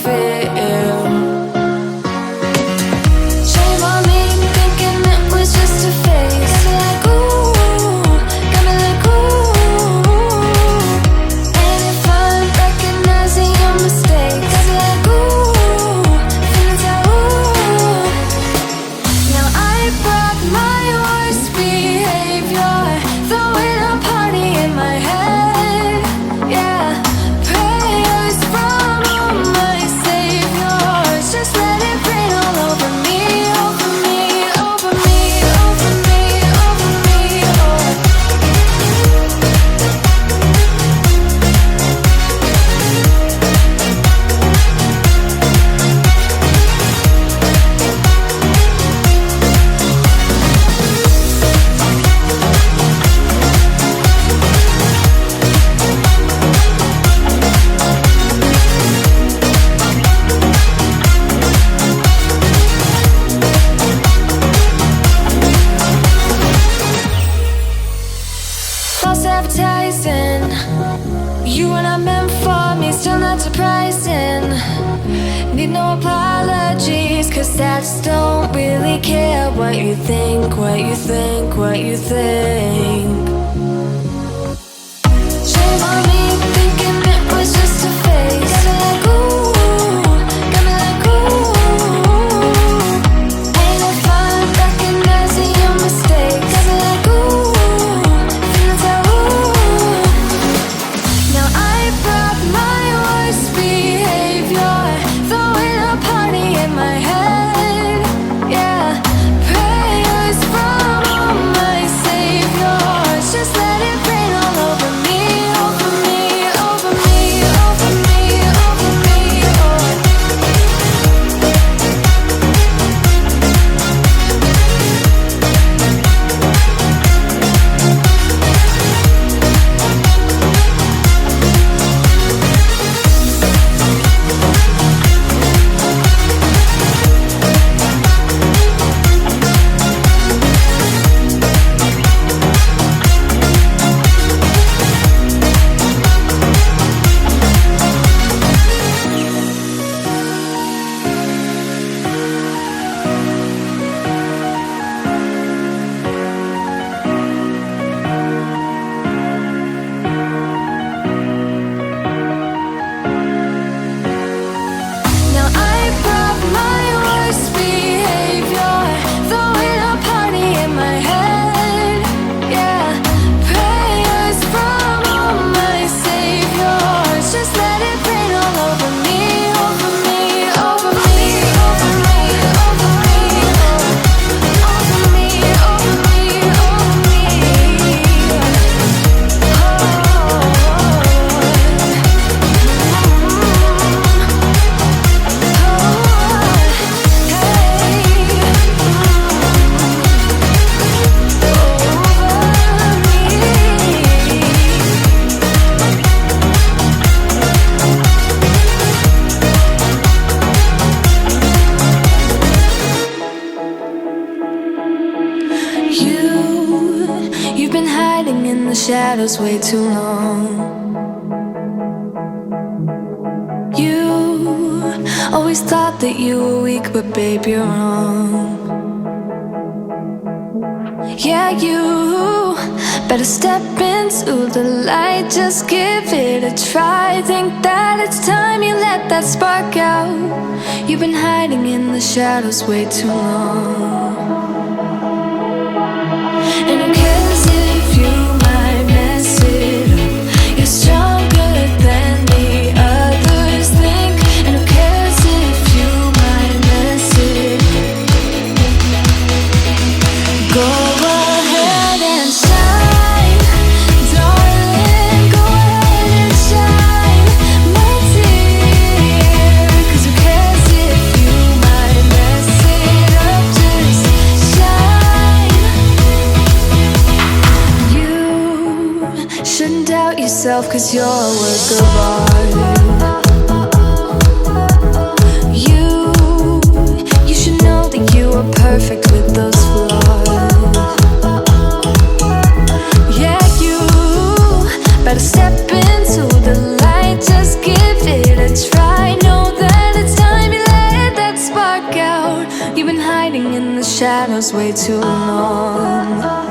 feel. Shame on me thinking it was just a phase. Got me like ooh, got me like ooh. And if I'm recognizing your mistakes, got me like ooh, feeling so ooh. Now I brought my worst behavior, throwing a party in my head. Yeah, prayers from my saviors. Just let it rain all over me, over me, over me, over me, over me. False advertising, you were not meant for me, still not surprising. Need no apologies, cause I just don't really care what you think, what you think, what you think. Shame on me thinking it was just a phase. Got me like ooh, got me like ooh. And if I'm recognizing your mistakes, got me like ooh, feeling so ooh. Now I brought my worst behavior, throwing a party in my head. Yeah, prayers from my saviors. Just let it rain all over me, over me, over me, over me, over me. Now I brought my worst behavior, throwing a party in my head. Yeah, prayers from my saviors. Just let it rain all over me, over me, over me, over me, over me, over me, over me, over me. You've been hiding in the shadows way too long. You always thought that you were weak, but babe, you're wrong. Yeah, you better step into the light, just give it a try. Think that it's time you let that spark out. You've been hiding in the shadows way too long. And who cares if you might mess it up? You're stronger than the others think. And who cares if you might mess it up? Go ahead and shine, darling. Go ahead and shine, my dear. 'Cause who cares if you might mess it up? Just shine. You shouldn't doubt yourself, 'cause you're a work of art. You should know that you are perfect with those flaws. Yeah, you better step into the light, just give it a try. Know that way too long.